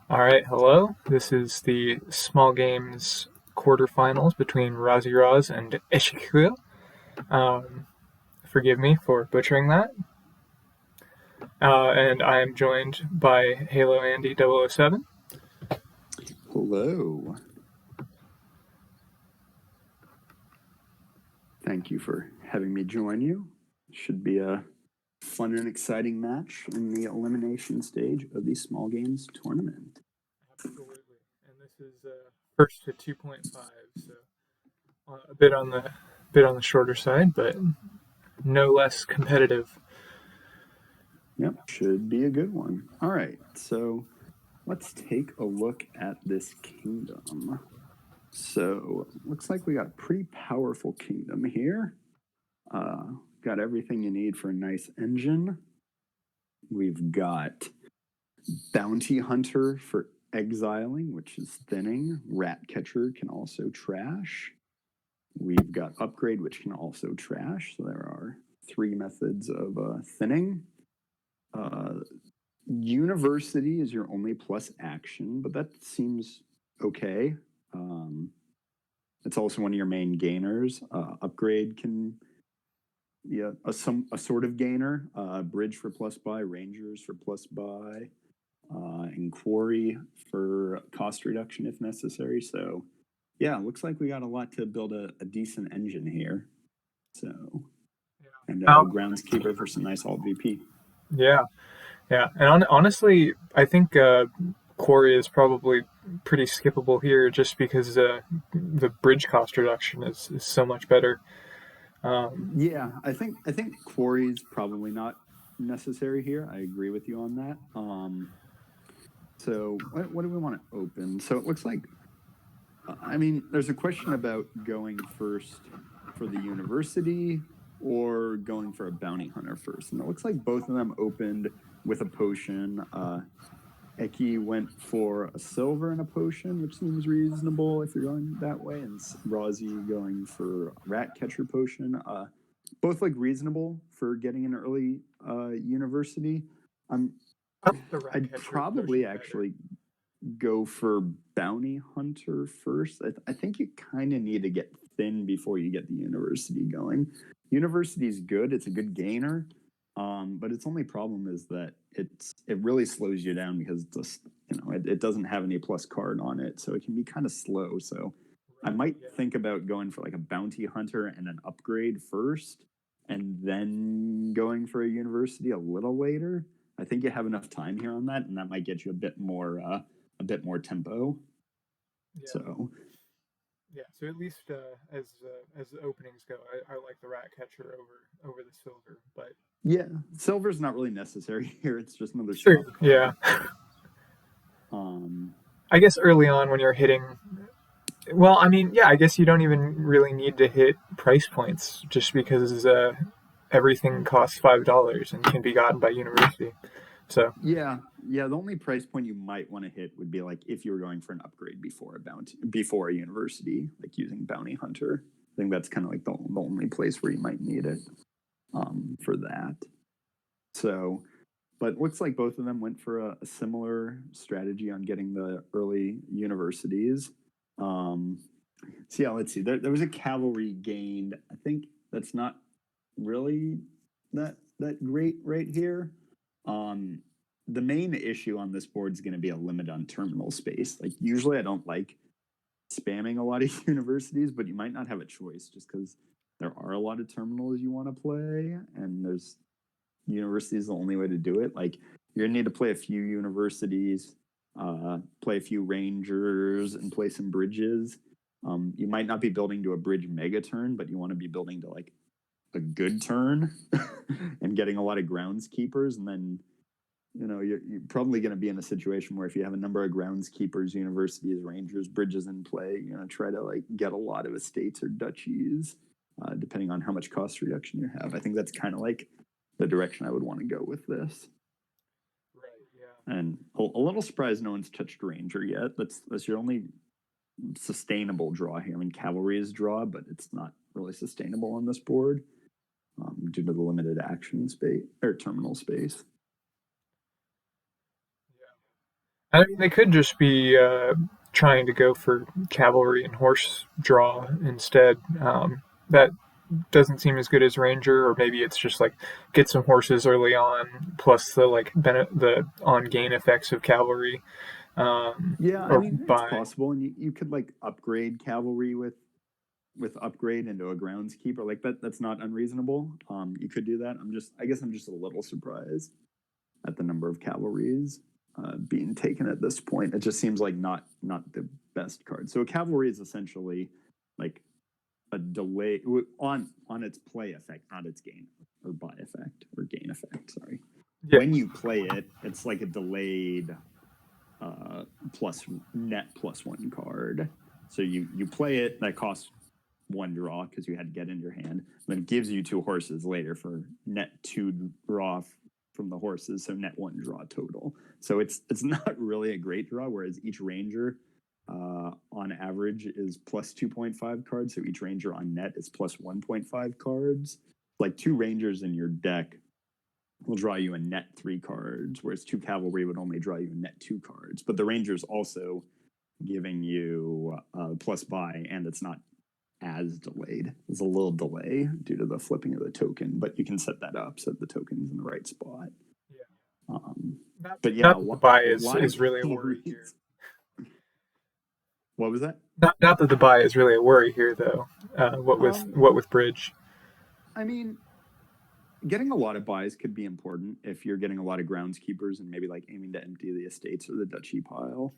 All right, hello. This is the small games quarterfinals between RozyRoz and Echiqueur. Um, Forgive me for butchering that. And I am joined by Halo Andy 007. Hello. Thank you for having me join you. Should be a fun and exciting match in the elimination stage of the small games tournament. Absolutely. And this is first to 2.5, so a bit on the shorter side, but no less competitive. Yep, should be a good one. All right, so let's take a look at this kingdom. So looks like we got a pretty powerful kingdom here. Got everything you need for a nice engine. We've got Bounty Hunter for exiling, which is thinning. Rat Catcher can also trash. We've got Upgrade, which can also trash. So there are three methods of thinning. University is your only plus action, but that seems okay. It's also one of your main gainers. Upgrade can be a sort of gainer. Bridge for plus buy, Rangers for plus buy. And Quarry for cost reduction if necessary. So, yeah, looks like we got a lot to build a decent engine here. So, and Groundskeeper for some nice alt VP. Yeah, yeah. And honestly, I think Quarry is probably pretty skippable here just because the bridge cost reduction is so much better. Yeah, I think Quarry's probably not necessary here. I agree with you on that. So what do we want to open? So it looks like, I mean, there's a question about going first for the university or going for a bounty hunter first. And it looks like both of them opened with a potion. Eki went for a silver and a potion, which seems reasonable if you're going that way, and Rozy going for a rat catcher potion. Both like reasonable for getting an early university. I'd probably actually go for bounty hunter first. I think you kind of need to get thin before you get the university going. University is good; it's a good gainer, but its only problem is that it really slows you down because it doesn't have any plus card on it, so it can be kind of slow. So I might think about going for like a bounty hunter and an upgrade first, and then going for a university a little later. I think you have enough time here on that, and that might get you a bit more tempo. Yeah. So So at least as the openings go, I like the rat catcher over the silver, but yeah, silver's not really necessary here. It's just another sure, stop. yeah. I guess early on when you're hitting, well, I mean, yeah, I guess you don't even really need to hit price points just because everything costs $5 and can be gotten by university. So yeah. The only price point you might want to hit would be like if you were going for an upgrade before a university, like using bounty hunter. I think that's kind of like the only place where you might need it for that. So, but it looks like both of them went for a similar strategy on getting the early universities. So yeah, let's see. There was a cavalry gained. I think that's not really that great right here. The main issue on this board is going to be a limit on terminal space. Like usually, I don't like spamming a lot of universities, but you might not have a choice just because there are a lot of terminals you want to play, and there's university is the only way to do it. Like you're gonna need to play a few universities, play a few rangers, and play some bridges. You might not be building to a bridge mega turn, but you want to be building to like a good turn and getting a lot of groundskeepers, and then you're probably going to be in a situation where if you have a number of groundskeepers, universities, rangers, bridges in play, you're going to try to like get a lot of estates or duchies, depending on how much cost reduction you have. I think that's kind of like the direction I would want to go with this. right, yeah. And a little surprised no one's touched ranger yet. That's your only sustainable draw here. I mean, cavalry is draw, but it's not really sustainable on this board due to the limited action space or terminal space. I mean, they could just be trying to go for cavalry and horse draw instead. That doesn't seem as good as ranger, or maybe it's just like get some horses early on, plus the like the on gain effects of cavalry, Yeah, I or mean it's by possible, and you could like upgrade cavalry with upgrade into a groundskeeper. Like that's not unreasonable. You could do that. I guess I'm just a little surprised at the number of cavalries being taken at this point. It just seems like not the best card. So a cavalry is essentially like a delay on its play effect, not its gain or buy effect or gain effect. Sorry. yeah, When you play it, it's like a delayed plus net +1 card. So you play it, that costs 1 draw because you had to get in your hand. Then it gives you 2 horses later for net 2 draw from the horses, so net 1 draw total. So it's not really a great draw. Whereas each ranger, on average, is plus 2.5 cards. So each ranger on net is plus 1.5 cards. Like 2 rangers in your deck will draw you a net 3 cards, whereas 2 cavalry would only draw you a net 2 cards. But the ranger's also giving you plus buy, and it's not as delayed. There's a little delay due to the flipping of the token, but you can set that up so that the token's in the right spot. yeah. But yeah, Not that the buy a lot of is really a worry here. cavalries. What was that? Not that the buy is really a worry here, though. Um, What with bridge? I mean, getting a lot of buys could be important if you're getting a lot of groundskeepers and maybe like aiming to empty the estates or the duchy pile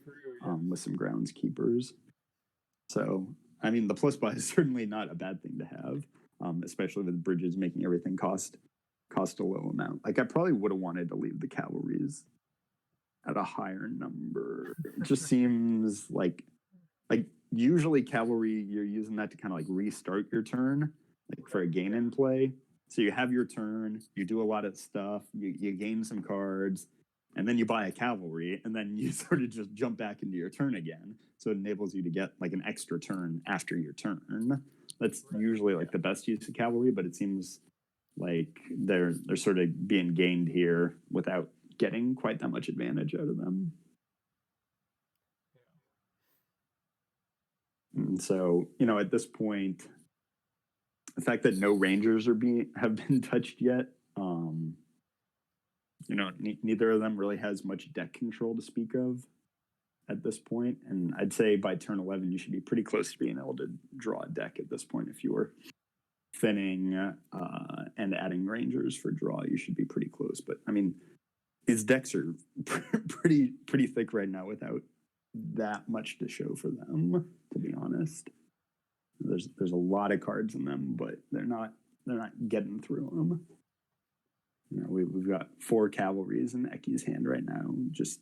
with some groundskeepers. So, I mean, the plus buy is certainly not a bad thing to have, especially with bridges making everything cost a low amount. Like, I probably would have wanted to leave the cavalries at a higher number. It just seems like usually cavalry you're using that to kind of like restart your turn, like for a gain in play. So you have your turn, you do a lot of stuff, you gain some cards, and then you buy a cavalry, and then you sort of just jump back into your turn again. So it enables you to get like an extra turn after your turn. That's usually like the best use of cavalry, but it seems like they're sort of being gained here without getting quite that much advantage out of them. And so, at this point, the fact that no rangers have been touched yet, neither of them really has much deck control to speak of at this point. And I'd say by turn 11, you should be pretty close to being able to draw a deck at this point. If you were thinning and adding rangers for draw, you should be pretty close. But I mean, his decks are pretty thick right now without that much to show for them, to be honest. There's a lot of cards in them, but they're not getting through them. We've got 4 cavalries in Echi's hand right now. Just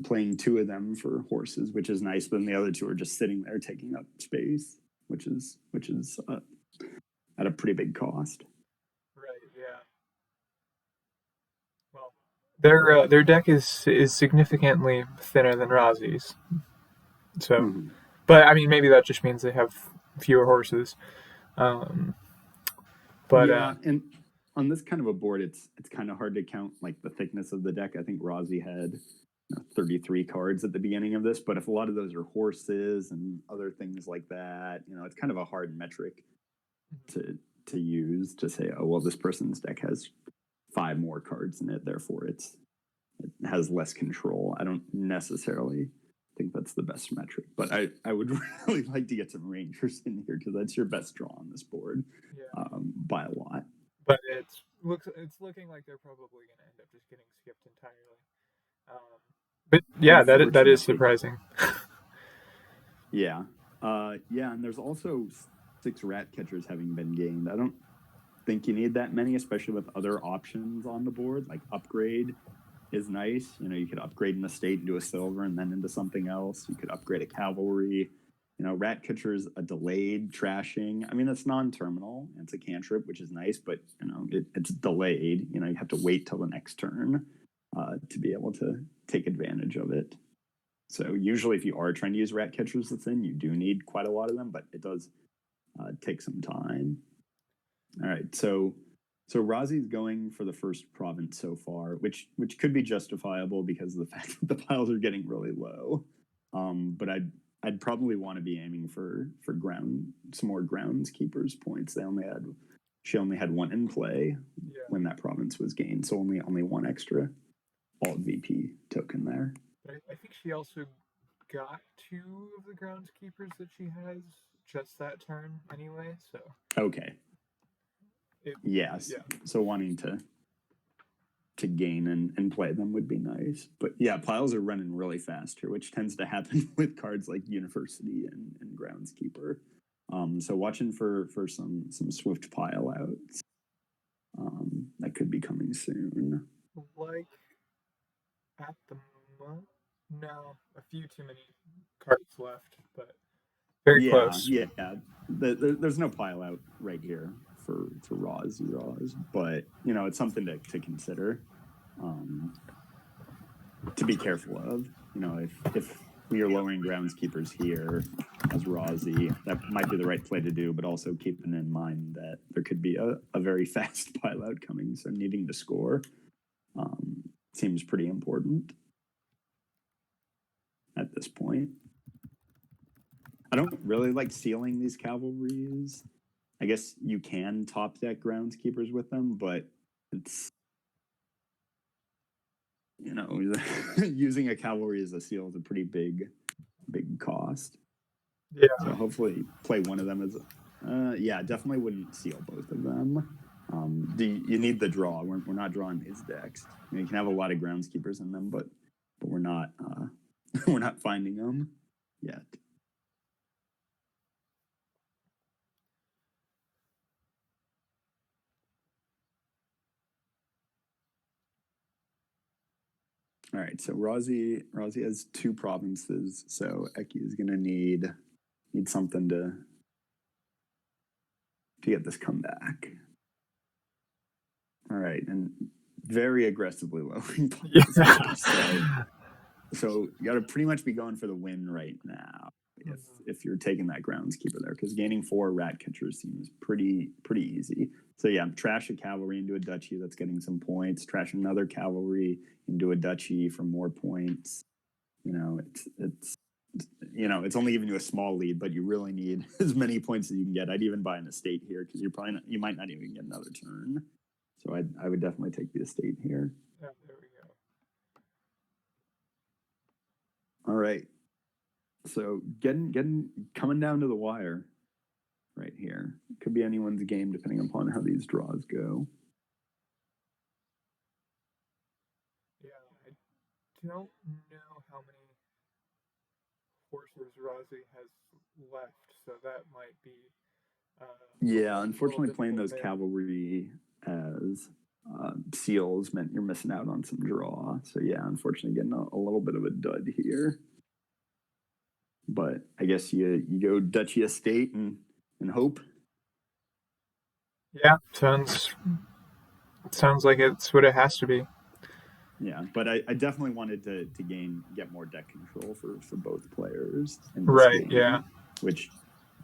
playing 2 of them for horses, which is nice, but then the other 2 are just sitting there taking up space, which is at a pretty big cost. Right. Yeah. Well, their deck is significantly thinner than Razi's. So, but I mean, maybe that just means they have fewer horses. Um, but Yeah, and on this kind of a board, it's kind of hard to count like the thickness of the deck. I think Rozzy had 33 cards at the beginning of this, but if a lot of those are horses and other things like that, it's kind of a hard metric to use to say, oh well, this person's deck has 5 more cards in it, therefore it has less control. I don't necessarily think that's the best metric, but I would really like to get some rangers in here because that's your best draw on this board, by a lot. But it's looking like they're probably going to end up just getting skipped entirely. But yeah, that is surprising. Yeah, and there's also 6 rat catchers having been gained. I don't think you need that many, especially with other options on the board. Like upgrade is nice. You could upgrade an estate into a silver and then into something else. You could upgrade a cavalry. Rat catcher is a delayed trashing. I mean, it's non-terminal. It's a cantrip, which is nice, but it's delayed. You have to wait till the next turn to be able to take advantage of it. So usually, if you are trying to use rat catchers that's in, you do need quite a lot of them, but it does take some time. All right, so So Rozy's going for the first province so far, which could be justifiable because of the fact that the piles are getting really low. But I'd probably want to be aiming for some more groundskeepers points. She only had one in play when that province was gained, so only one extra alt VP token there. But I think she also got 2 of the groundskeepers that she has just that turn anyway. So Okay. Yes. Yeah. So wanting to gain and play them would be nice. But yeah, piles are running really fast here, which tends to happen with cards like University and Groundskeeper. So watching for some swift pile outs. That could be coming soon. Like at the moment, no, a few too many cards left, but very close. Yeah. There's no pile out right here for RozyRoz, but it's something to consider. To be careful of. If we are lowering groundskeepers here as Rozy, that might be the right play to do, but also keeping in mind that there could be a very fast pile out coming, so needing to score seems pretty important at this point. I don't really like sealing these cavalries. I guess you can top deck groundskeepers with them, but it's using a cavalry as a seal is a pretty big cost. Yeah. So hopefully play one of them as definitely wouldn't seal both of them. You need the draw. We're not drawing these decks. You can have a lot of groundskeepers in them, but we're not we're not finding them yet. All right, so Rozy has 2 provinces, so Eki is gonna need something to get this comeback. All right, and very aggressively lowering points. Yeah. So you got to pretty much be going for the win right now if you're taking that groundskeeper there, because gaining 4 rat catchers seems pretty easy. So yeah, trash a cavalry into a duchy that's getting some points. Trash another cavalry into a duchy for more points. It's only giving you a small lead, but you really need as many points as you can get. I'd even buy an estate here because you might not even get another turn. So I would definitely take the estate here. Yeah, there we go. All right. So coming down to the wire right here. Could be anyone's game depending upon how these draws go. Yeah, I don't know how many horses Rozy has left, so that might be. Unfortunately, playing those cavalry as seals meant you're missing out on some draw. So yeah, unfortunately, getting a little bit of a dud here. But I guess you go duchy estate and hope. Yeah, sounds like it's what it has to be. Yeah, but I definitely wanted to get more deck control for both players in this Right. game, Yeah. which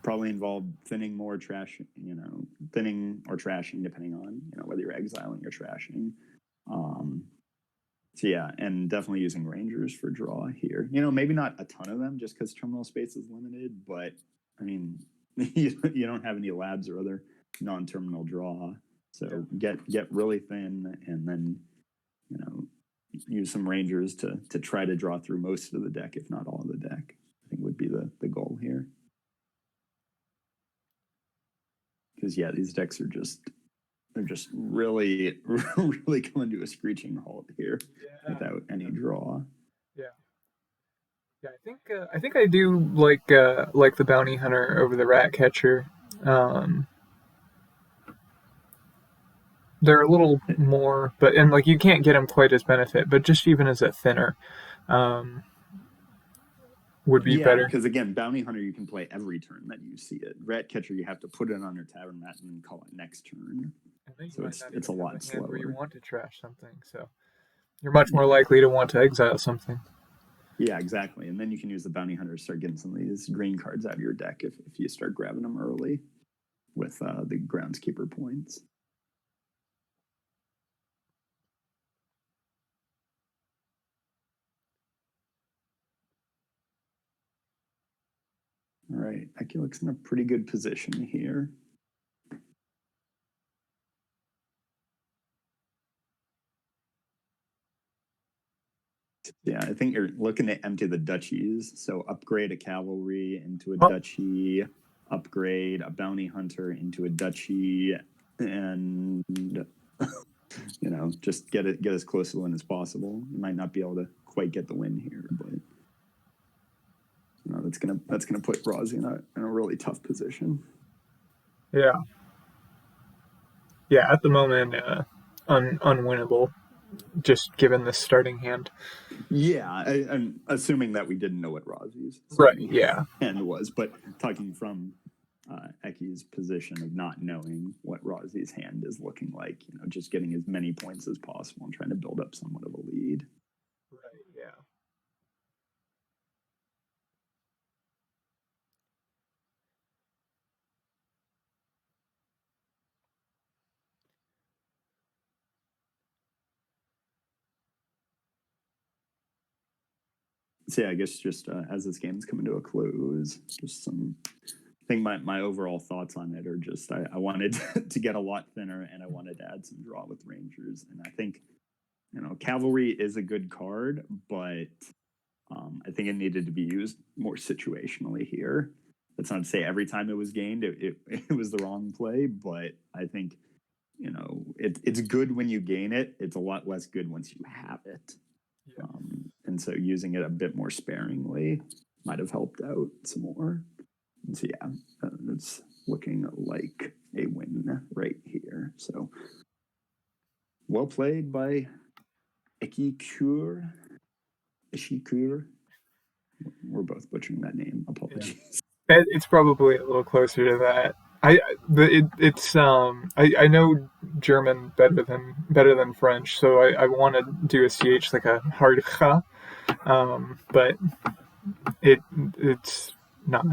probably involved thinning or trashing depending on whether you're exiling or trashing. So yeah, and definitely using rangers for draw here. Maybe not a ton of them just because terminal space is limited, but I mean, you don't have any labs or other non-terminal draw, so get really thin, and then use some rangers to try to draw through most of the deck, if not all of the deck. I think would be the goal here. Because yeah, these decks are just really really coming to a screeching halt here without any draw. Yeah. Yeah, I think I do like the bounty hunter over the rat catcher. They're a little more, but and like you can't get them quite as benefit, but just even as a thinner, would be better. Because again, bounty hunter you can play every turn that you see it. Rat catcher you have to put it on your tavern mat and then call it next turn. So it's a lot slower. Where you want to trash something, so you're much more likely to want to exile something. Yeah, exactly. And then you can use the bounty hunter to start getting some of these green cards out of your deck if you start grabbing them early with the groundskeeper points. All right, Echiqueur's in a pretty good position here. Yeah, I think you're looking to empty the duchies. So upgrade a cavalry into a duchy, upgrade a bounty hunter into a duchy, and just get as close to the win as possible. You might not be able to quite get the win here, but that's gonna put Rozy in a really tough position. Yeah. Yeah, at the moment, unwinnable, just given the starting hand. Yeah, I'm assuming that we didn't know what Rozy's Right, yeah. hand was, but talking from Eki's position of not knowing what Rozy's hand is looking like, just getting as many points as possible and trying to build up somewhat of a lead. Right, yeah. So yeah, I guess just as this game's coming to a close, just I think my overall thoughts on it are just I wanted to get a lot thinner and I wanted to add some draw with Rangers. And I think, Cavalry is a good card, but I think it needed to be used more situationally here. That's not to say every time it was gained, it was the wrong play, but I think, it's good when you gain it. It's a lot less good once you have it. Yeah. And so using it a bit more sparingly might have helped out some more. And so yeah, it's looking like a win right here. So well played by Echiqueur. Echiqueur. We're both butchering that name. Apologies. It's probably a little closer to that. I know German better than French, so I want to do a ch like a hard ch, but it's not.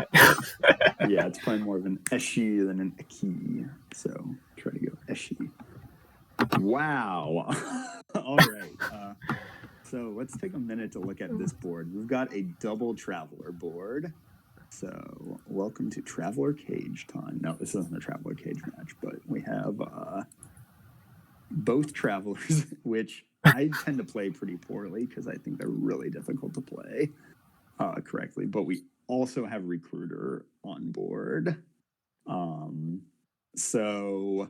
Yeah, it's probably more of an eshi than an eki. So try to go eshi. Wow. All right. So let's take a minute to look at this board. We've got a double traveler board. So welcome to Traveler Cage time. No, this isn't a Traveler Cage match, but we have both travelers, which I tend to play pretty poorly because I think they're really difficult to play correctly. But we also have Recruiter on board. So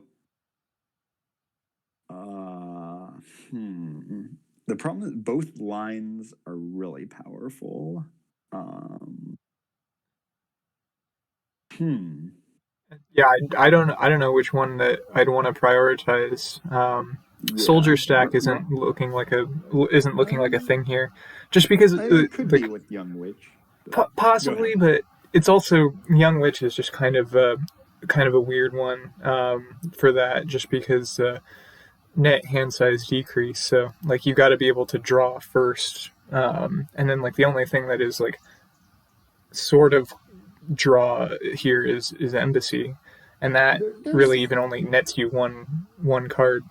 the problem is both lines are really powerful. Yeah, I don't know which one that I'd want to prioritize. Soldier stack isn't looking like a thing here, just because it could be with Young Witch. Possibly, but it's also Young Witch is just kind of a weird one for that, just because net hand size decrease. So like you got to be able to draw first, and then like the only thing that is like sort of draw here is Embassy, and that really even only nets you one card.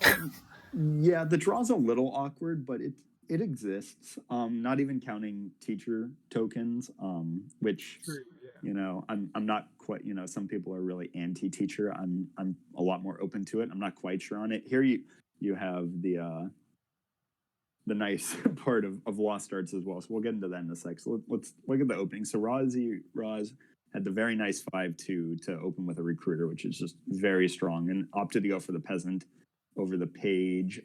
Yeah, the draw's a little awkward, but it exists. Not even counting teacher tokens, which I'm not quite. Some people are really anti-teacher. I'm a lot more open to it. I'm not quite sure on it. Here you have the nice part of Lost Arts as well. So we'll get into that in a sec. So let's look at the opening. So RozyRoz had the very nice 5-2 to open with a Recruiter, which is just very strong, and opted to go for the Peasant over the Page.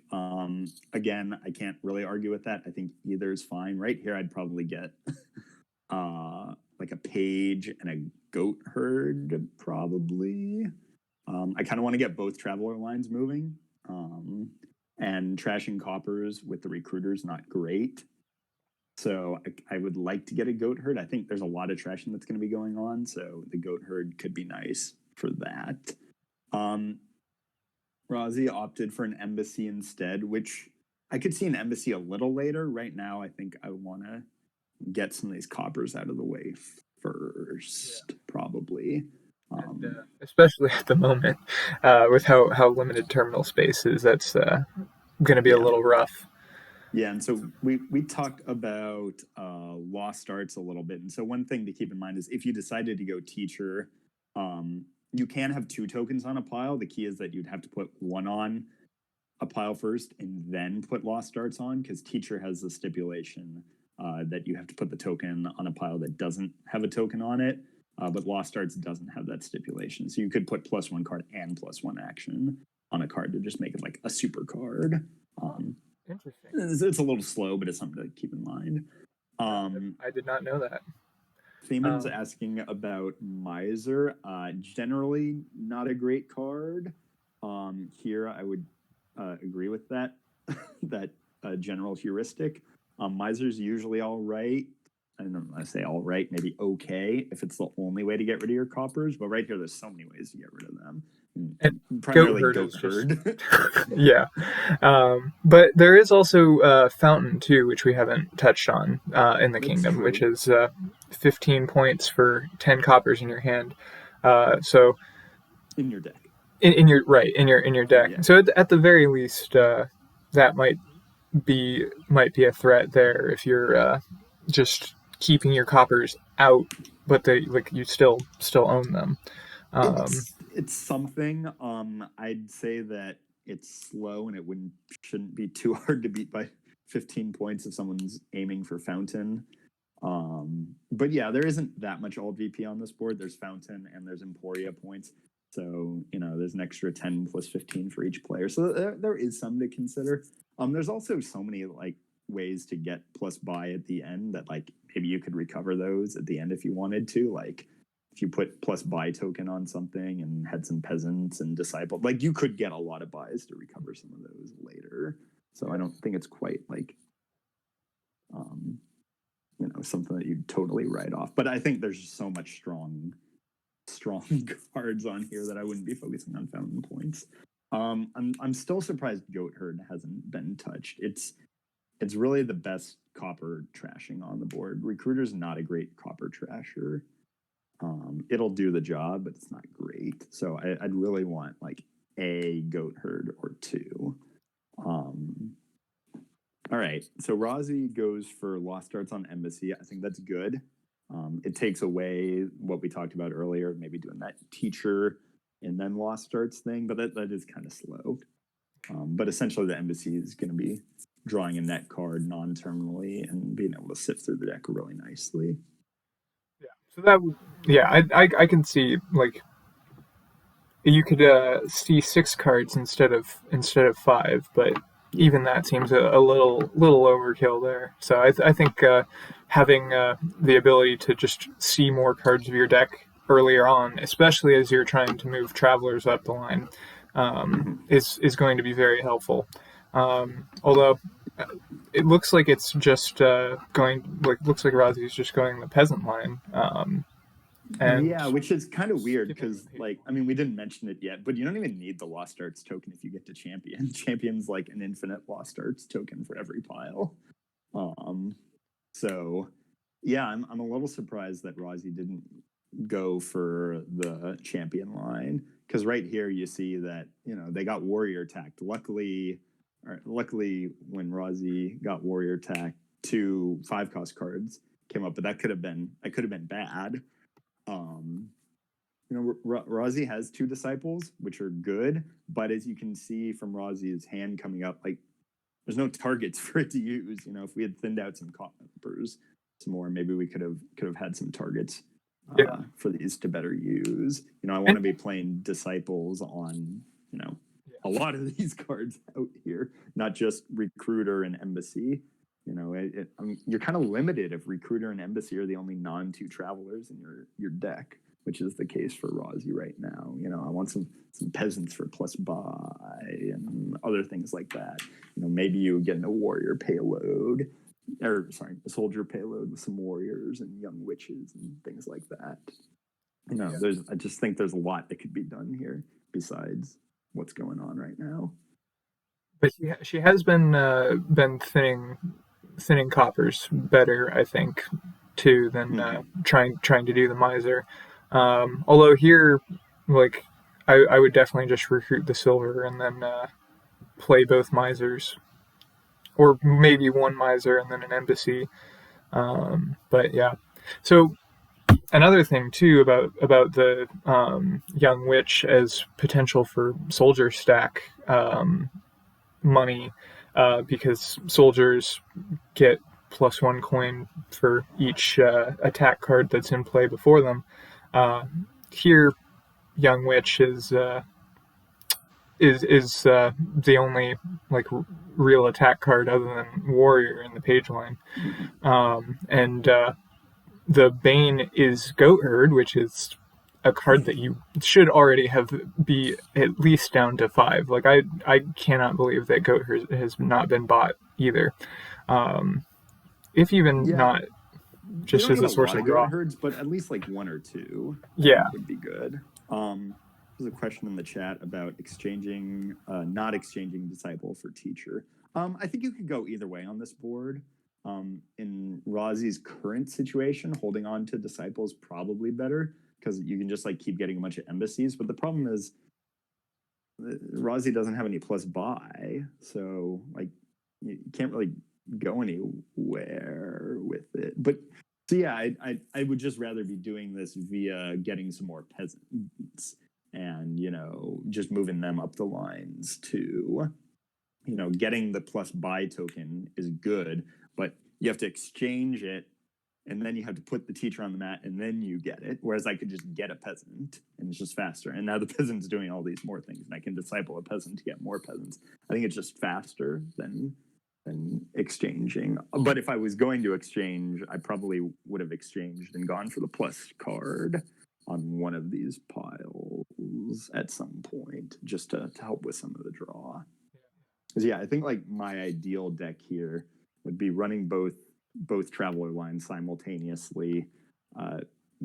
Again, I can't really argue with that. I think either is fine. Right here, I'd probably get like a Page and a Goat Herd, probably. I kind of want to get both Traveler lines moving. And trashing coppers with the Recruiters, not great. So I would like to get a Goat Herd. I think there's a lot of trashing that's going to be going on, so the Goat Herd could be nice for that. Rozy opted for an Embassy instead, which I could see an Embassy a little later. Right now, I think I want to get some of these coppers out of the way first, probably. And, especially at the moment, with how limited terminal space is, that's going to be a little rough. Yeah, and so we talked about lost starts a little bit, and so one thing to keep in mind is if you decided to go teacher, you can have two tokens on a pile. The key is that you'd have to put one on a pile first and then put lost starts on, because teacher has the stipulation that you have to put the token on a pile that doesn't have a token on it, but lost starts doesn't have that stipulation. So you could put +1 card and +1 action on a card to just make it like a super card. Oh, interesting. It's a little slow, but it's something to keep in mind. Yeah, I did not know that. Feeman's asking about Miser. Generally, not a great card. Here, I would agree with that that general heuristic. Miser's usually all right. I don't know. I say all right, maybe okay if it's the only way to get rid of your coppers. But right here, there's so many ways to get rid of them. And Primarily goat herd. herd. Yeah. But there is also Fountain, too, which we haven't touched on in the That's kingdom, true. which is 15 points for 10 coppers in your hand. So In your deck. in your deck. Yeah. So at the very least, that might be a threat there if you're just keeping your coppers out, but they you still own them. It's something. I'd say that it's slow and it shouldn't be too hard to beat by 15 points if someone's aiming for Fountain. But yeah, there isn't that much alt VP on this board. There's Fountain and there's Emporia points. So, there's an extra 10 plus 15 for each player. So there is some to consider. There's also so many like ways to get plus buy at the end that like maybe you could recover those at the end if you wanted to. Like if you put plus buy token on something and had some peasants and disciple, like you could get a lot of buys to recover some of those later. So I don't think it's quite like something that you'd totally write off. But I think there's just so much strong cards on here that I wouldn't be focusing on fountain points. I'm still surprised Goat Herd hasn't been touched. It's really the best copper trashing on the board. Recruiter's not a great copper trasher. It'll do the job, but it's not great. So I'd really want like a Goat Herd or two. All right, so Rozy goes for Lost Starts on Embassy. I think that's good. It takes away what we talked about earlier, maybe doing that teacher and then Lost Starts thing, but that is kind of slow. But essentially, the Embassy is going to be drawing a net card non-terminally and being able to sift through the deck really nicely. Yeah. So that would, yeah, I can see like you could see 6 cards instead of 5, but even that seems a little overkill there. So I think having the ability to just see more cards of your deck earlier on, especially as you're trying to move travelers up the line, is going to be very helpful. Although it looks like it's just looks like Rozy's just going the peasant line. And yeah, which is kind of weird because, like, I mean, we didn't mention it yet, but you don't even need the Lost Arts token if you get to Champion. Champion's like an infinite Lost Arts token for every pile. So, yeah, I'm a little surprised that Rozy didn't go for the Champion line, because right here you see that they got Warrior attacked. Luckily, when Rozy got Warrior attacked, 2 5-cost cards came up, but that could have been bad. Rozy has 2 disciples, which are good, but as you can see from Rozy's hand coming up, like there's no targets for it to use. If we had thinned out some coppers some more, maybe we could have had some targets for these to better use. I want to be playing disciples on a lot of these cards out here, not just Recruiter and Embassy. You're kind of limited if Recruiter and Embassy are the only non-2 travelers in your deck, which is the case for Rozy right now. I want some peasants for plus buy and other things like that. Maybe you get a warrior payload, or sorry, a soldier payload with some warriors and young witches and things like that. I just think there's a lot that could be done here besides what's going on right now. But she has been thinning coppers better, I think, too, than trying to do the miser. Although here, like, I would definitely just recruit the silver and then play both misers. or maybe one miser and then an embassy. But yeah, so another thing too about the young witch as potential for soldier stack money, because soldiers get +1 coin for each attack card that's in play before them. Uh, Here, young witch is the only like real attack card other than warrior in the page line, and the Bane is Goatherd, which is a card that you should already have be at least down to 5. Like I cannot believe that Goatherd has not been bought either. If even Yeah, not we just don't as need a a source lot of of goat draw. herds, but at least like 1 or 2, I Yeah. think would be good. There's a question in the chat about exchanging, not exchanging disciple for teacher. I think you could go either way on this board. In Rozy's current situation, holding on to disciple is probably better because you can just like keep getting a bunch of embassies. But the problem is Rozy doesn't have any plus buy, so like you can't really go anywhere with it. But so yeah, I would just rather be doing this via getting some more peasants and just moving them up the lines too. Getting the plus buy token is good, but you have to exchange it and then you have to put the teacher on the mat and then you get it. Whereas I could just get a peasant and it's just faster. And now the peasant's doing all these more things and I can disciple a peasant to get more peasants. I think it's just faster than exchanging. But if I was going to exchange, I probably would have exchanged and gone for the plus card on one of these piles at some point just to help with some of the draw. Because yeah, I think like my ideal deck here would be running both traveler lines simultaneously,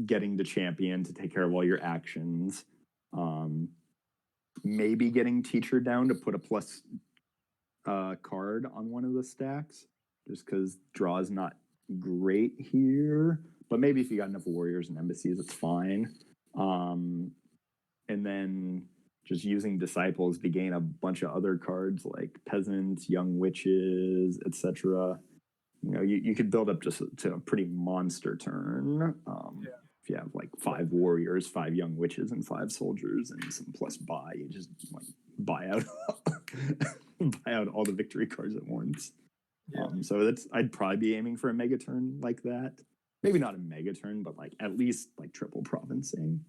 getting the champion to take care of all your actions, maybe getting teacher down to put a plus card on one of the stacks, just because draw is not great here. But maybe if you got enough warriors and embassies, it's fine. And then just using disciples to gain a bunch of other cards like peasants, young witches, etc. You could build up just to a pretty monster turn. If you have like 5 warriors, 5 young witches, and 5 soldiers, and some plus buy, you just like buy out buy out all the victory cards at once. So I'd probably be aiming for a mega turn like that. Maybe not a mega turn, but like at least like triple provincing.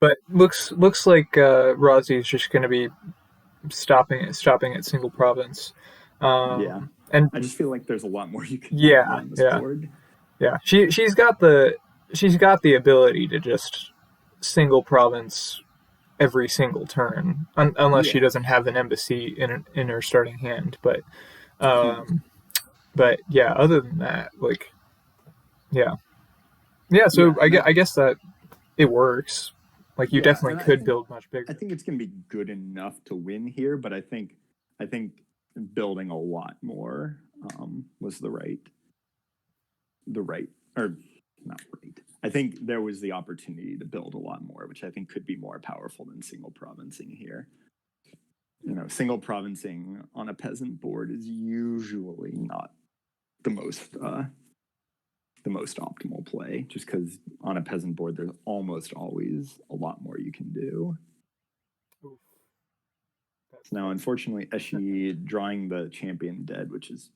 But looks like Rozy is just going to be stopping at single province. Yeah, And I just feel like there's a lot more you can do yeah, on this yeah, board. yeah. She's got the ability to just single province every single turn, unless she Yeah. doesn't have an embassy in her starting hand. But yeah, other than that, like yeah, yeah. So Yeah, and I guess that it works. Like you yeah, definitely and could build much I bigger. think it's going to be good enough to win here, but I think building a lot more was the right or not right. I think there was the opportunity to build a lot more, which I think could be more powerful than single provincing here. Single provincing on a peasant board is usually not the most optimal play, just because on a peasant board there's almost always a lot more you can do. Now, unfortunately, Eshi drawing the champion dead, which is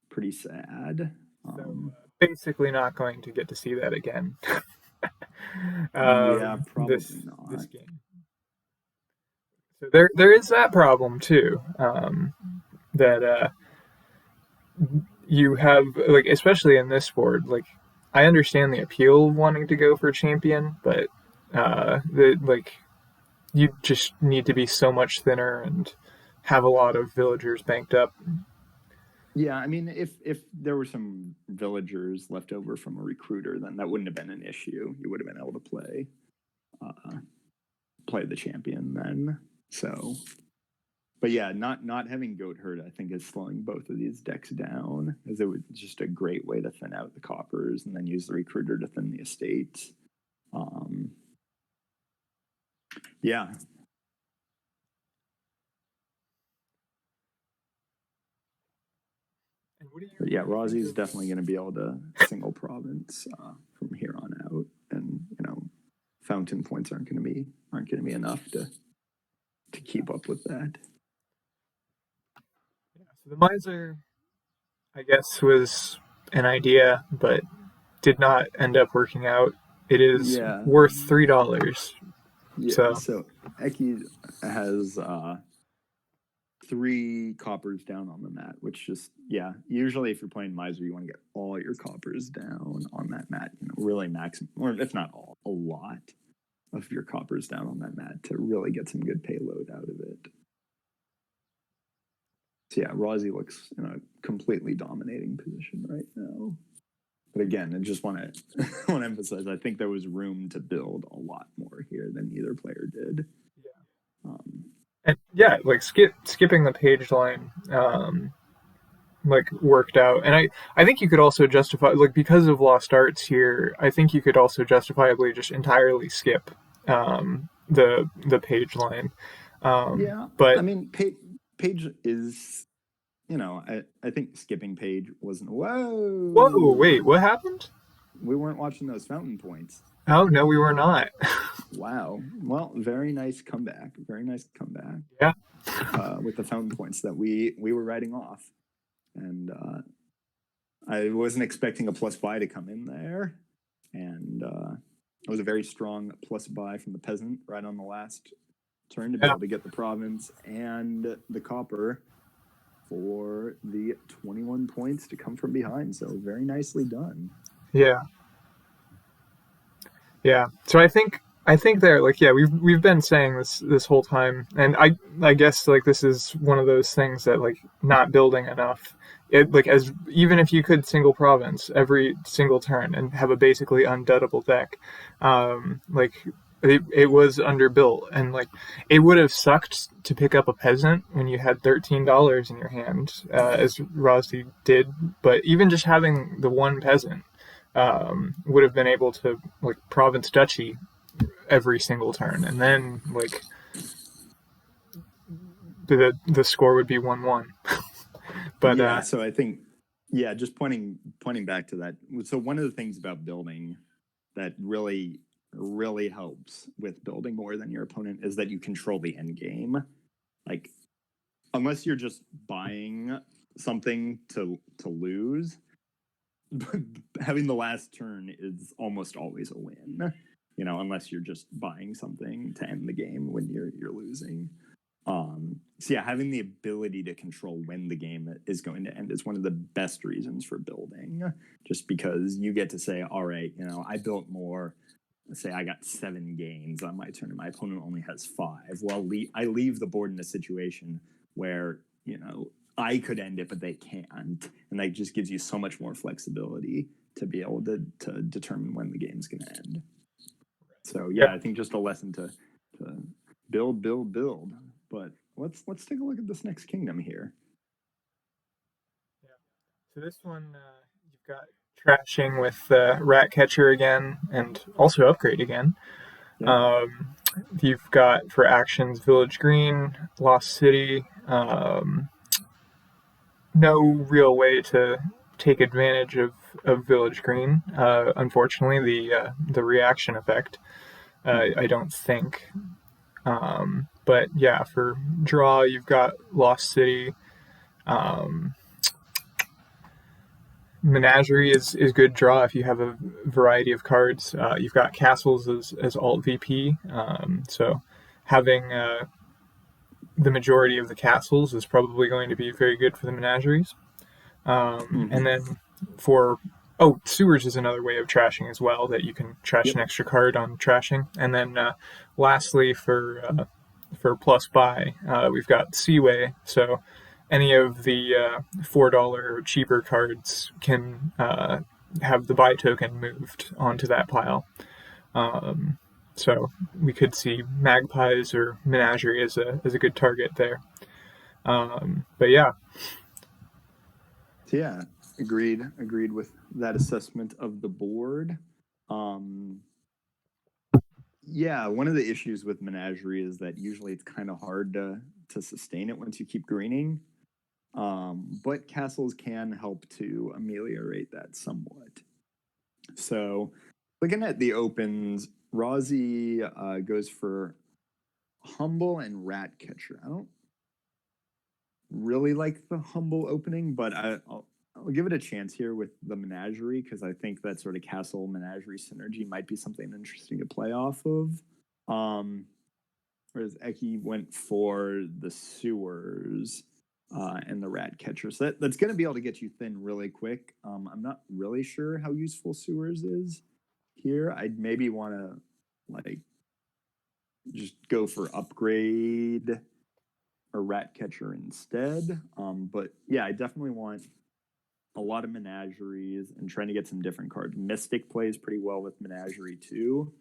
pretty sad. Basically, not going to get to see that again. Yeah, probably This not. game. So there is that problem too. That you have like, especially in this board, like I understand the appeal of wanting to go for champion, but the like you just need to be so much thinner and have a lot of villagers banked up. Yeah, I mean, if there were some villagers left over from a recruiter, then that wouldn't have been an issue. You would have been able to play the champion then. So, but yeah, not having goat herd, I think, is slowing both of these decks down, as it was just a great way to thin out the coppers and then use the recruiter to thin the estates. Yeah. But yeah, what do you think Rozy's of? definitely going to be able to single province from here on out, and fountain points aren't going to be enough to keep up with that. Yeah, so the miser, I guess, was an idea, but did not end up working out. It is Yeah, worth $3. yeah. So So Eki has 3 coppers down on the mat, which just usually if you're playing miser, you want to get all your coppers down on that mat. Really maximum, or if not all, a lot of your coppers down on that mat to really get some good payload out of it. So yeah, Rozy looks in a completely dominating position right now. But again, I just want to want to emphasize, I think there was room to build a lot more here than either player did. and yeah, like skipping the page line, like worked out, and I think you could also justify, like, because of lost arts here. I think you could also justifiably just entirely skip the page line. Yeah, But I mean, Page is, I think skipping Page wasn't. whoa, Whoa, wait, what happened? we weren't watching those fountain points. Oh no, we were not. Wow. Well, very nice comeback. Very nice comeback Yeah. with the fountain points that we were writing off, and I wasn't expecting a plus buy to come in there, and it was a very strong plus buy from the peasant right on the last turn to be Yeah. able to get the province and the copper for the 21 points to come from behind. So very nicely done. Yeah. Yeah. So I think they're like, yeah, we've been saying this whole time, and I guess like this is one of those things that, like, not building enough. It, like, as even if you could single province every single turn and have a basically undeadable deck, like, it was underbuilt, and like it would have sucked to pick up a peasant when you had $13 in your hand, as Rossi did. But even just having the one peasant would have been able to, like, province duchy every single turn, and then, like, the score would be 1-1. But Yeah, so I think just pointing back to that. So one of the things about building that really helps with building more than your opponent is that you control the end game. Like, unless you're just buying something to lose, having the last turn is almost always a win. Unless you're just buying something to end the game when you're losing. So yeah, having the ability to control when the game is going to end is one of the best reasons for building. Just because you get to say, all right, I built more. Let's say I got 7 gains on my turn and my opponent only has 5. Well, I leave the board in a situation where, I could end it, but they can't. And that just gives you so much more flexibility to be able to determine when the game's going to end. So yeah, I think just a lesson to build. But let's take a look at this next kingdom here. yeah. So this one, you've got trashing with rat catcher again, and also upgrade again. Yep. You've got for actions village green, lost city. No real way to take advantage of village green. Unfortunately, the reaction effect. I don't think. But yeah, for draw, you've got Lost City. Um, Menagerie is good draw if you have a variety of cards. You've got castles as alt VP, so having the majority of the castles is probably going to be very good for the menageries. And then for sewers is another way of trashing as well, that you can trash an extra card on trashing. And then lastly, for plus buy, we've got Seaway. So any of the $4 or cheaper cards can have the buy token moved onto that pile. So we could see Magpies or Menagerie as a good target there. But yeah. Yeah, agreed with that assessment of the board. Yeah, one of the issues with Menagerie is that usually it's kind of hard to sustain it once you keep greening. But castles can help to ameliorate that somewhat. So, looking at the opens, Rozy goes for Humble and Ratcatcher. I don't really like the Humble opening, but I'll give it a chance here with the Menagerie, because I think that sort of castle Menagerie synergy might be something interesting to play off of. Whereas Eki went for the Sewers and the Ratcatcher. So that's going to be able to get you thin really quick. I'm not really sure how useful Sewers is here. I'd maybe want to like just go for upgrade a Ratcatcher instead. But yeah, I definitely want a lot of Menageries and trying to get some different cards. Mystic plays pretty well with Menagerie too,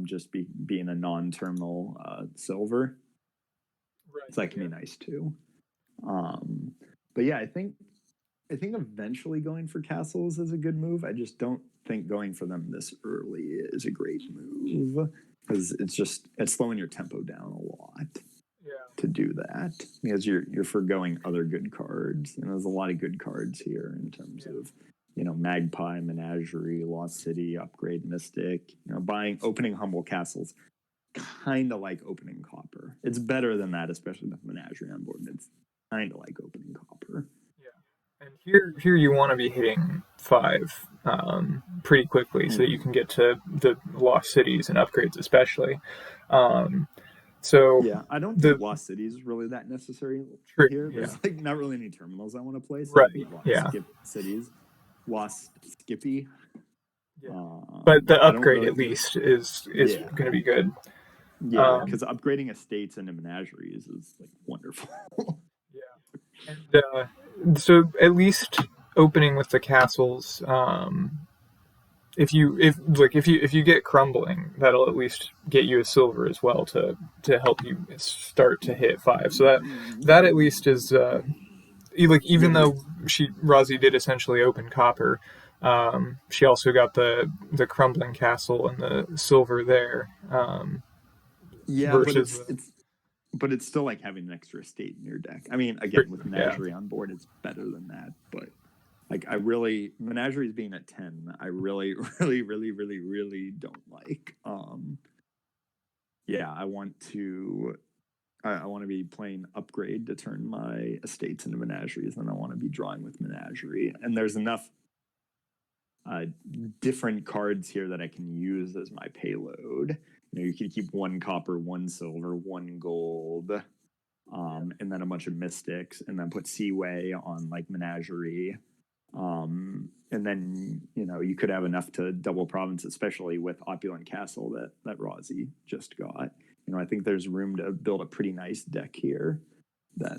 just being a non-terminal silver. Right. So that can be nice too. But yeah, I think eventually going for castles is a good move. I just don't think going for them this early is a great move, because it's slowing your tempo down a lot. Yeah. To do that, because you're forgoing other good cards, and there's a lot of good cards here in terms of Magpie, Menagerie, Lost City, Upgrade, Mystic. Opening Humble Castles, kind of like opening Copper. It's better than that, especially with Menagerie on board. It's kind of like opening Copper. And here you want to be hitting 5 pretty quickly so that you can get to the Lost Cities and upgrades, especially. So yeah, I don't think Lost City is really that necessary here. There's like not really any terminals I want to play. So right. I think Skip Cities, Lost Skippy. But the upgrade at least is going to be good. Yeah, because upgrading estates into menageries is like wonderful. And so at least opening with the castles, if you get crumbling, that'll at least get you a silver as well to help you start to hit 5. So that at least is even though Rozy did essentially open Copper, she also got the crumbling castle and the silver there. Versus but it's still like having an extra estate in your deck. I mean, again, with Menagerie on board, it's better than that. But like, Menagerie is being at 10. I really, really, really, really, really don't like. Yeah, I want to be playing upgrade to turn my estates into menageries, and I want to be drawing with Menagerie. And there's enough different cards here that I can use as my payload. You can keep 1 copper, 1 silver, 1 gold, and then a bunch of mystics, and then put Seaway on like Menagerie. And then you could have enough to double province, especially with Opulent Castle that Rozy just got. I think there's room to build a pretty nice deck here that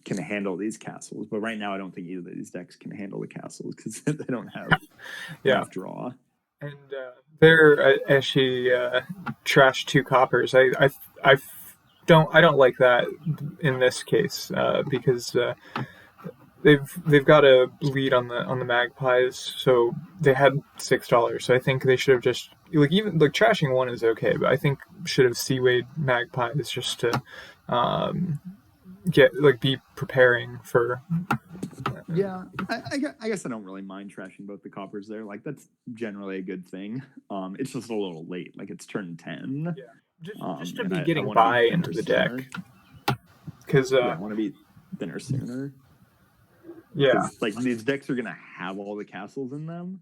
can handle these castles. But right now, I don't think either of these decks can handle the castles because they don't have enough draw. And as she trashed 2 coppers, I don't like that in this case because they've got a lead on the Magpies, so they had $6. So I think they should have just even trashing 1 is okay, but I think should have Seawayed Magpies just to be preparing for. Yeah, I guess I don't really mind trashing both the coppers there. Like, that's generally a good thing. It's just a little late. Like, it's turn 10. Yeah, just to be getting by into the deck. Because I want to be thinner sooner. Yeah. Like, these decks are going to have all the castles in them.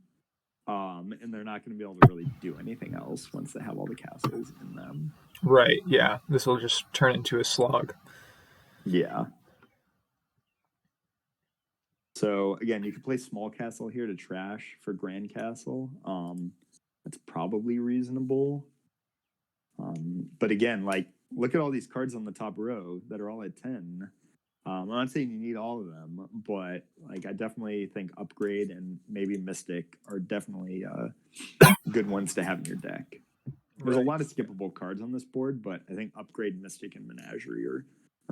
And they're not going to be able to really do anything else once they have all the castles in them. Right, yeah. This will just turn into a slog. Yeah. So again, you could play Small Castle here to trash for Grand Castle. That's probably reasonable. But again, like, look at all these cards on the top row that are all at 10. I'm not saying you need all of them, but like, I definitely think Upgrade and maybe Mystic are definitely good ones to have in your deck. There's a lot of skippable cards on this board, but I think Upgrade, Mystic, and Menagerie are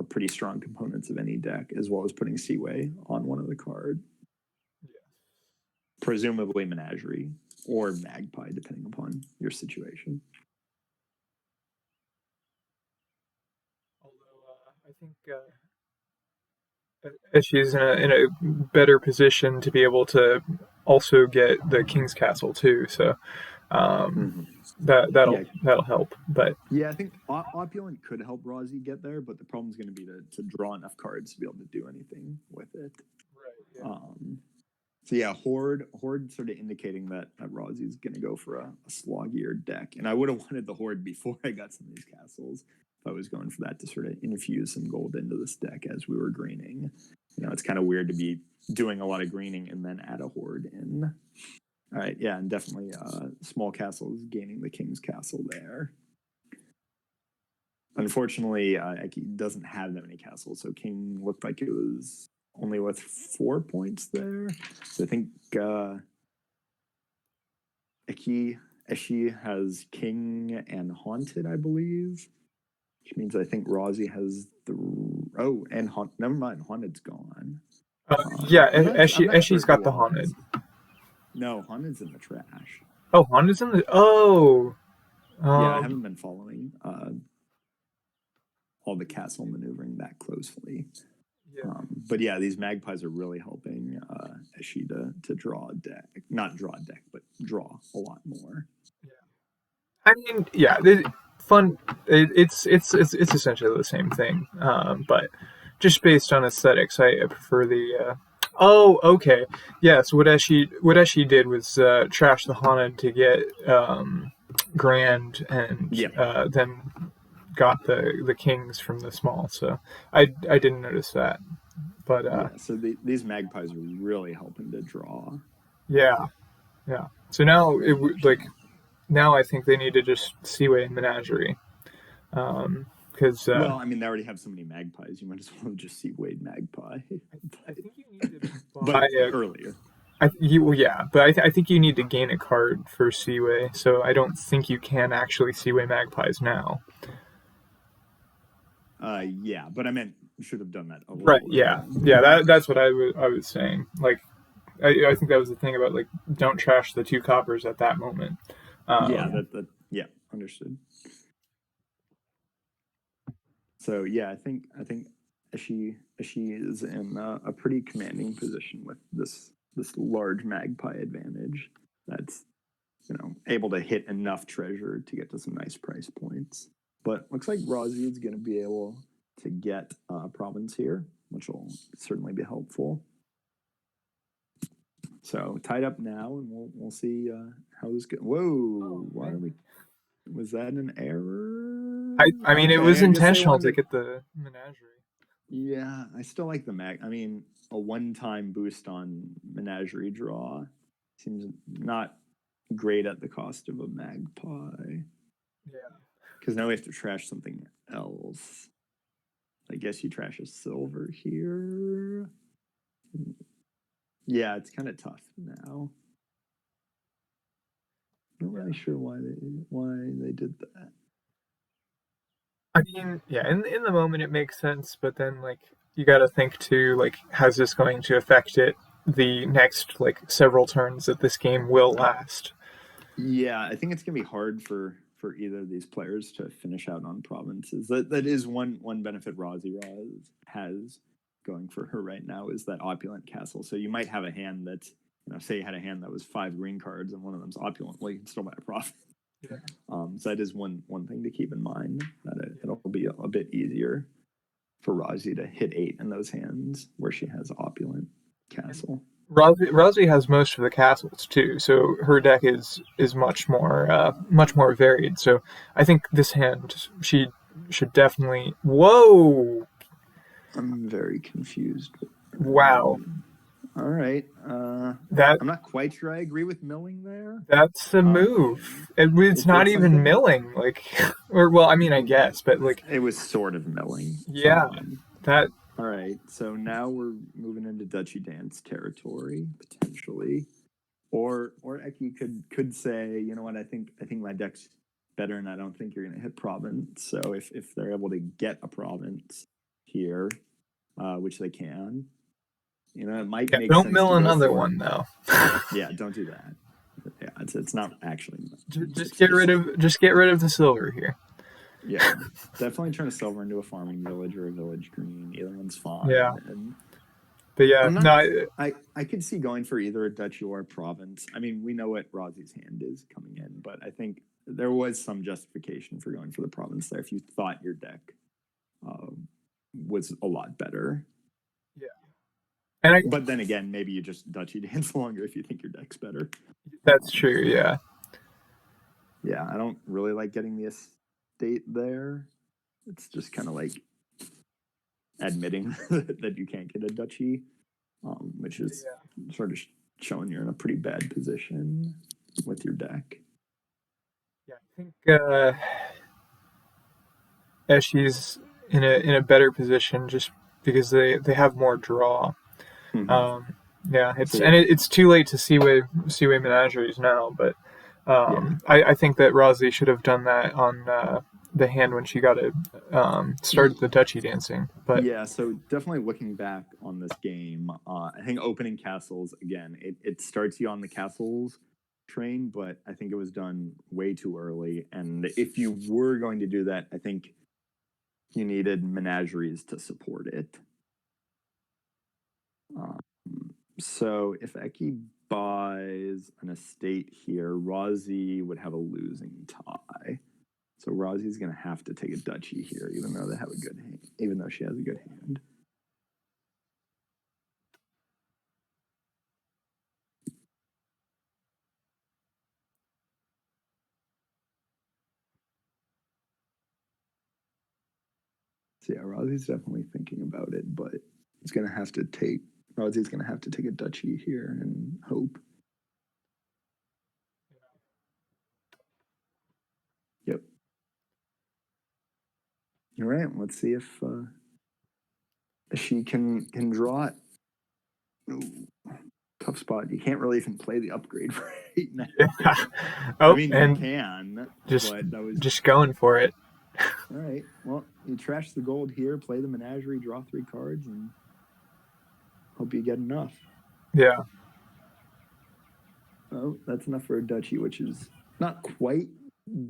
pretty strong components of any deck, as well as putting Seaway on one of the cards. Yeah. Presumably Menagerie or Magpie, depending upon your situation. Although I think She's in a better position to be able to also get the King's Castle too. So um, Hmm. that Yeah, that'll help. But yeah. I think opulent could help Rosie get there, but the problem is going to be to draw enough cards to be able to do anything with it. right, yeah. Um, so yeah, horde sort of indicating that Rosie's going to go for a sloggier deck, and I would have wanted the horde before I got some of these castles. If I was going for that to sort of infuse some gold into this deck as we were greening. It's kind of weird to be doing a lot of greening and then add a horde in. All right, yeah, and definitely small castles gaining the King's Castle there. Unfortunately, Eki doesn't have that many castles, so King looked like it was only with 4 points there. So I think Echi has King and Haunted, I believe, which means I think Rosie has the and never mind, Haunted's gone. Yeah, I'm not sure Eshi's got who the all Haunted. has. No, Haunted's in the trash. Oh, Haunted's in the. Oh, Yeah, I um, haven't been following all the castle maneuvering that closely. yeah. But yeah, these magpies are really helping Eshi to draw a deck. Not draw a deck, but draw a lot more. I mean, yeah, fun. It's essentially the same thing, but just based on aesthetics, I prefer the. Oh, okay. Yes, what Eshi did was trash the Haunted to get Grand, and Yeah, then got the Kings from the small. So I didn't notice that, but yeah. So these magpies are really helping to draw, yeah, yeah. So now very much like so. now I think they need to just Seaway and Menagerie. Because Well, I mean, they already have so many magpies. You might as well just see Wade Magpie, I think you need to but buy a. earlier. Yeah, but I think you need to gain a card for Seaway, so I don't think you can actually Seaway Magpies now. Yeah, but I meant should have done that a Right? little Yeah, earlier. yeah. That's what I was saying. Like, I think that was the thing about like don't trash the 2 coppers at that moment. Yeah, Um, yeah, understood. So yeah, I think she is in a pretty commanding position with this large magpie advantage. That's able to hit enough treasure to get to some nice price points. But looks like Rosie is going to be able to get province here, which will certainly be helpful. So tied up now, and we'll see how this goes. Whoa, oh why are man. we? Was that an error? I mean, it was Okay, I guess they intentional to wanted. get the Menagerie. Yeah, I still like the mag. I mean, a one-time boost on Menagerie draw seems not great at the cost of a magpie. Yeah. Because now we have to trash something else. I guess you trash a silver here. Yeah, it's kind of tough now. I'm not really sure why they did that. I mean, yeah, in the moment it makes sense, but then like you got to think too, like how's this going to affect it the next like several turns that this game will last? Yeah, I think it's gonna be hard for either of these players to finish out on provinces. That is one benefit RozyRoz has going for her right now is that opulent castle. So you might have a hand that's say you had a hand that was 5 green cards and one of them's opulent. Well, you can still buy a profit. Yeah. So that is one thing to keep in mind that it'll be a bit easier for Rosie to hit 8 in those hands where she has opulent castle. Rosie has most of the castles too, so her deck is much more varied. So I think this hand she should definitely. Whoa! I'm very confused. Wow, All right. that I'm not quite sure I agree with milling there. that's a move. It's not It's even something. milling, like, or well, I mean, I guess, but like, It was sort of milling. yeah, that All right. So now we're moving into Dutchy Dance territory potentially, or Eki could say, you know what, I think my deck's better, and I don't think you're going to hit province. So if they're able to get a province here, which they can, it might yeah. make Don't sense mill to go another for. one though. Yeah, don't do that. Yeah, it's not actually. Just get rid of the silver here. Yeah, definitely turn a silver into a farming village or a village green. Either one's Yeah. fine. And But yeah, I'm no, not. I could see going for either a duchy or a province. I mean, we know what Rozy's hand is coming in, but I think there was some justification for going for the province there if you thought your deck was a lot better. yeah, and But then again, maybe you just duchy dance longer if you think your deck's better. that's true. Yeah, Yeah, I don't really like getting the estate there. It's just kind of like admitting that you can't get a duchy, which is sort of showing you're in a pretty bad position with your deck. yeah. I think Eshi's in a better position just because they have more draw. Um, yeah, it's too late to Seaway Menageries now, but I think that Rozy should have done that on the hand when she got it started the duchy dancing. But yeah, so definitely looking back on this game, I think opening castles again, it starts you on the castles train, but I think it was done way too early. And if you were going to do that, I think you needed menageries to support it. So if Eki buys an estate here, Rozy would have a losing tie. So Rozy's going to have to take a duchy here, even though they have a good hand, even though she has a good hand. So yeah, Rozy's definitely thinking about it, but it's going to have to take Rozy's going to have to take a duchy here and hope. Yep. All right. Let's see if she can draw it. Ooh, tough spot. You can't really even play the upgrade right now. yeah. Oh, I mean, and you can, just but that was just going for it. all right. Well, you trash the gold here, play the menagerie, draw 3 cards, and hope you get enough. Yeah. Oh, that's enough for a duchy, which is not quite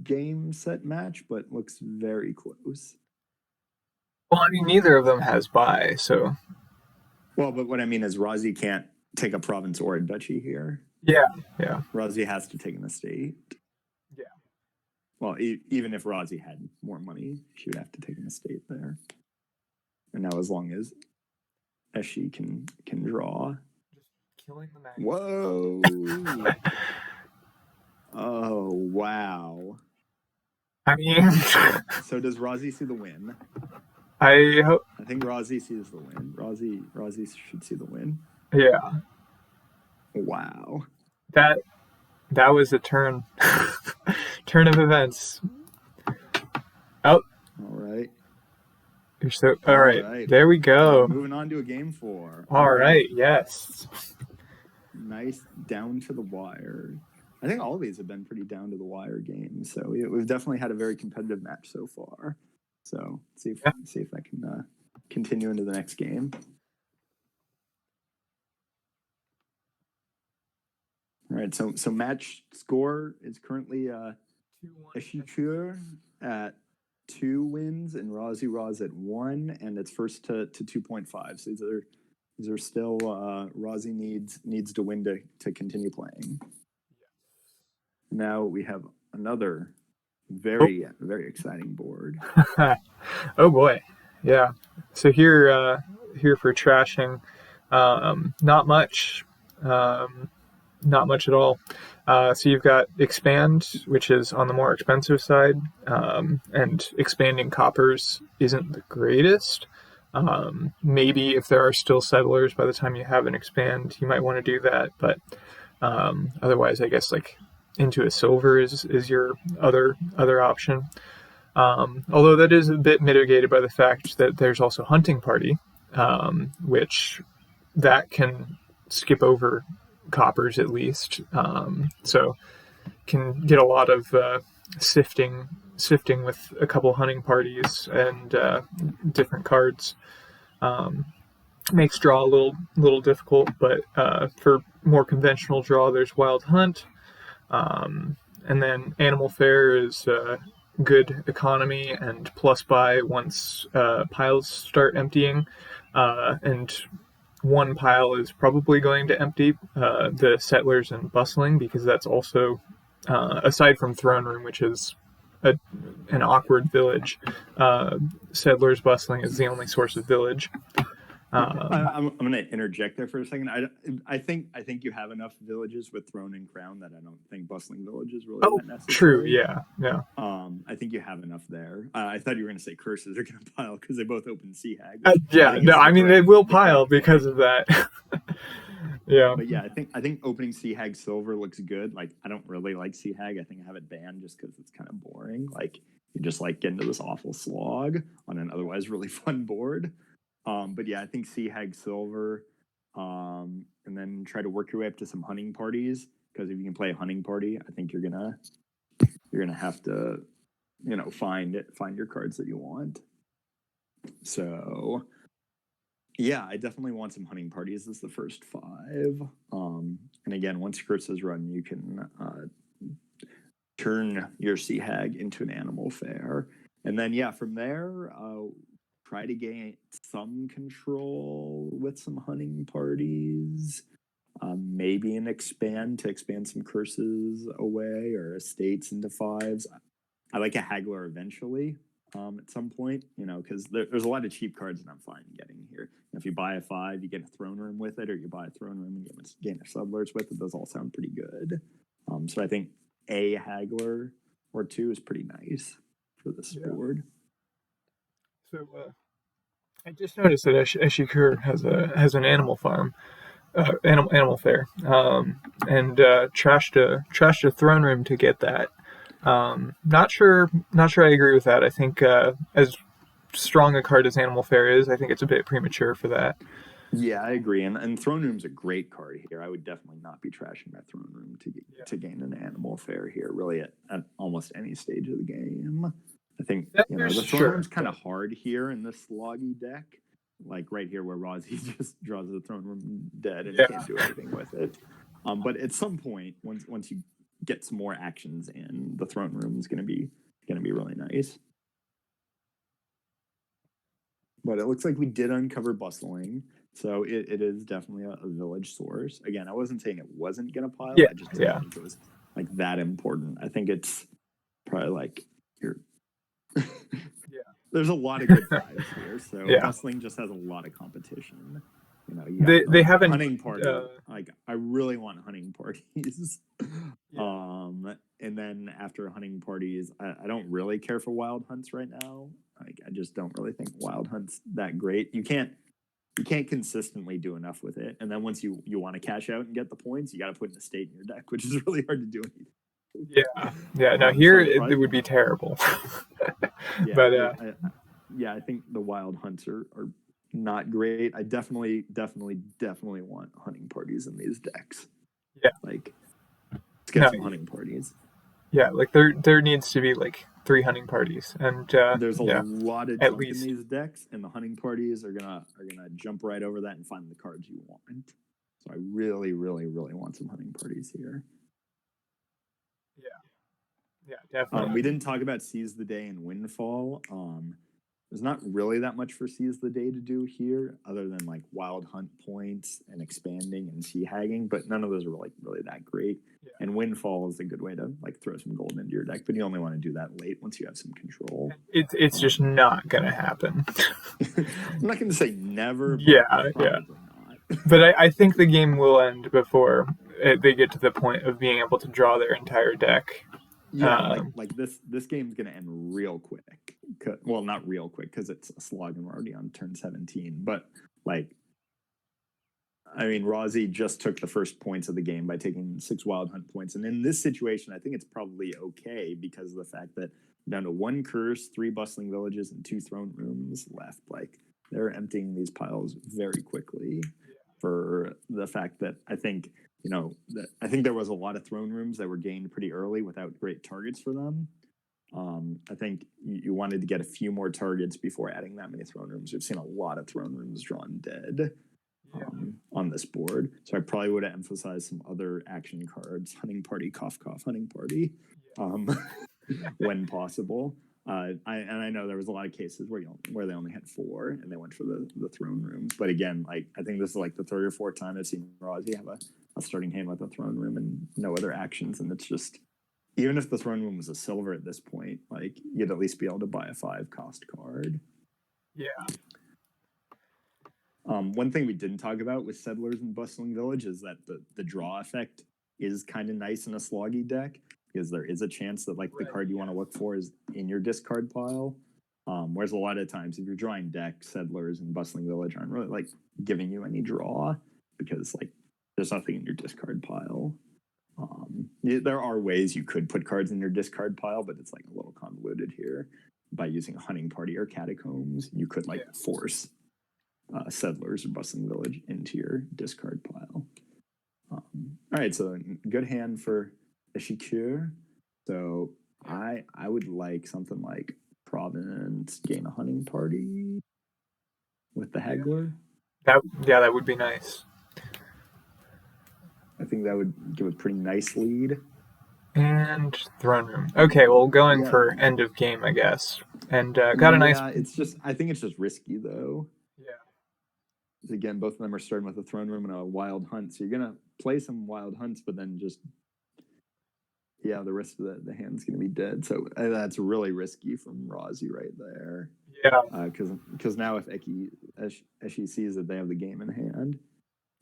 game set match, but looks very close. Well, I mean, neither of them has buy, so Well, but what I mean is Rozy can't take a province or a duchy here. yeah, yeah, Rozy has to take an estate. yeah. Well, even if Rozy had more money, she would have to take an estate there. And now, as long as she can draw. Just killing the magnet. Whoa! Oh wow! I mean, So does Rozy see the win? I hope. I think Rozy sees the win. Rozy should see the win. Yeah, Wow. that was a turn turn of events. Oh, All right. you're so all right. There we go. Moving on to a game 4. All right. Yes. Nice down to the wire. I think all of these have been pretty down to the wire games. So we've definitely had a very competitive match so far. So see if I can continue into the next game. All right. So match score is currently Echiqueur at 2 wins and RozyRoz at 1, and it's first to 2.5. So these are still Rozy needs to win to continue playing. Now we have another very exciting board. Oh boy, yeah. So here for trashing, not much, not much at all. So you've got expand, which is on the more expensive side, and expanding coppers isn't the greatest. Maybe if there are still settlers by the time you have an expand, you might want to do that. But otherwise, I guess like into a silver is your other option. Although that is a bit mitigated by the fact that there's also hunting party, which that can skip over coppers at least. So can get a lot of sifting with a couple hunting parties and different cards. Makes draw a little difficult, but for more conventional draw, there's Wild Hunt, and then Animal Fair is good economy and plus buy once piles start emptying, and one pile is probably going to empty, the Settlers and Bustling, because that's also, aside from Throne Room, which is an awkward village, Settlers Bustling is the only source of village. I'm going to interject there for a second. I think you have enough villages with Throne and Crown that I don't think Bustling Village is really that necessary. True, yeah. I think you have enough there. I thought you were going to say Curses are going to pile because they both open Sea Hag. They will pile because of that. Yeah. But yeah, I think opening Sea Hag Silver looks good. Like, I don't really like Sea Hag. I think I have it banned just because it's kind of boring. Like, you just like get into this awful slog on an otherwise really fun board. But yeah, I think Sea Hag Silver, and then try to work your way up to some hunting parties. Because if you can play a hunting party, I think you're gonna have to, find your cards that you want. So yeah, I definitely want some hunting parties as the first 5. And again, once Curses run, you can turn your Sea Hag into an animal fair. And then yeah, from there, try to gain some control with some hunting parties. Maybe expand some Curses away or estates into 5s. I like a Haggler eventually, at some point, because there's a lot of cheap cards that I'm fine getting here. If you buy a 5, you get a Throne Room with it, or you buy a Throne Room and gain a Settlers with it. Those all sound pretty good. So I think a Haggler or 2 is pretty nice for this board. So I just noticed that Echiqueur has an animal farm, animal fair, and trashed a Throne Room to get that. Not sure I agree with that. I think as strong a card as Animal Fair is, I think it's a bit premature for that. Yeah, I agree. And Throne Room's a great card here. I would definitely not be trashing that Throne Room to gain an Animal Fair here, really at almost any stage of the game. I think the Throne Room's kind of hard here in this sloggy deck. Like right here where Rozy just draws the Throne Room dead and can't do anything with it. But at some point, once you get some more actions in, the Throne Room is going to be really nice. But it looks like we did uncover Bustling, so it is definitely a village source. Again, I wasn't saying it wasn't going to pile. I just didn't think it was like that important. I think it's probably like your there's a lot of good 5s here, so Bustling just has a lot of competition. They haven't hunting party. Like, I really want hunting parties. And then after hunting parties, I don't really care for wild hunts right now. Like, I just don't really think wild hunts that great. You can't consistently do enough with it. And then once you want to cash out and get the points, you got to put an estate in your deck, which is really hard to do. Yeah. No, here it would be terrible. But I think the wild hunts are not great. I definitely want hunting parties in these decks. Yeah, like let's get some hunting parties. Yeah, like there needs to be like 3 hunting parties, and there's a lot of junk in these decks, and the hunting parties are gonna jump right over that and find the cards you want. So I really, really, really want some hunting parties here. Yeah, definitely. We didn't talk about Seize the Day and Windfall. There's not really that much for Seize the Day to do here, other than like wild hunt points and expanding and sea hagging, but none of those are like really that great. Yeah. And Windfall is a good way to like throw some gold into your deck, but you only want to do that late once you have some control. It's just not gonna happen. I'm not gonna say never. But probably not. But I think the game will end before they get to the point of being able to draw their entire deck. Yeah, like this game's gonna end real quick. Well, not real quick because it's a slog and we're already on turn 17. But like, I mean, Rozy just took the first points of the game by taking 6 wild hunt points, and in this situation, I think it's probably okay because of the fact that we're down to 1 curse, 3 bustling villages, and 2 throne rooms left. Like, they're emptying these piles very quickly. For the fact that I think there was a lot of throne rooms that were gained pretty early without great targets for them. I think you wanted to get a few more targets before adding that many throne rooms. We've seen a lot of throne rooms drawn dead on this board. So I probably would have emphasized some other action cards, hunting party, cough, cough, hunting party, when possible. I know there was a lot of cases where they only had 4 and they went for the throne rooms. But again, like I think this is like the 3rd or 4th time I've seen Rozy have a starting hand with a throne room and no other actions, and it's just, even if the throne room was a silver at this point, like you'd at least be able to buy a 5 cost card. Yeah. One thing we didn't talk about with Settlers and Bustling Village is that the draw effect is kind of nice in a sloggy deck, because there is a chance that like the card you want to look for is in your discard pile. Whereas a lot of times if you're drawing deck, Settlers and Bustling Village aren't really like giving you any draw, because like there's nothing in your discard pile. There are ways you could put cards in your discard pile, but it's like a little convoluted here. By using a Hunting Party or Catacombs, you could like force Settlers or Bustling Village into your discard pile. All right, so good hand for Echiqueur. So I would like something like Province, gain a Hunting Party with the Haggler. That would be nice. I think that would give a pretty nice lead. And throne room. Okay, well, going for end of game, I guess. And got a nice. Yeah, it's just, I think it's just risky though. Yeah. Again, both of them are starting with a throne room and a wild hunt, so you're gonna play some wild hunts, but then just the rest of the hand's gonna be dead. So that's really risky from Rozy right there. Yeah. Because now if Echi sees that they have the game in hand,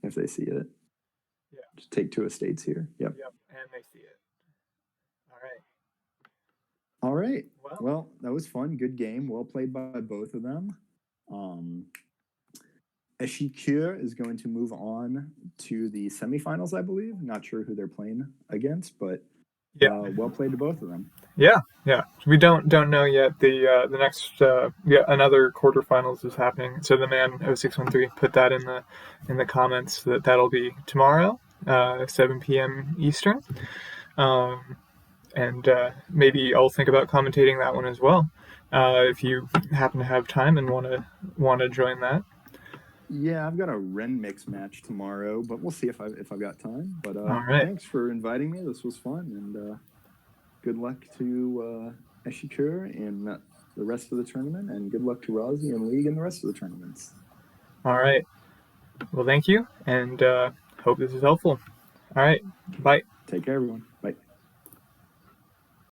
if they see it, just take 2 estates here. Yep. And they see it. All right. Well, that was fun. Good game. Well played by both of them. Echiqueur is going to move on to the semifinals, I believe. Not sure who they're playing against, but well played to both of them. Yeah. We don't know yet. The next another quarterfinals is happening. So the man 0613 put that in the comments that'll be tomorrow, 7 p.m. Eastern. And maybe I'll think about commentating that one as well, if you happen to have time and want to join that. Yeah, I've got a Ren mix match tomorrow, but we'll see if I've got time. But all right. Thanks for inviting me. This was fun, and good luck to Echiqueur in the rest of the tournament, and good luck to Rozy and League in the rest of the tournaments. All right. Well, thank you, and hope this is helpful. All right. Bye. Take care, everyone.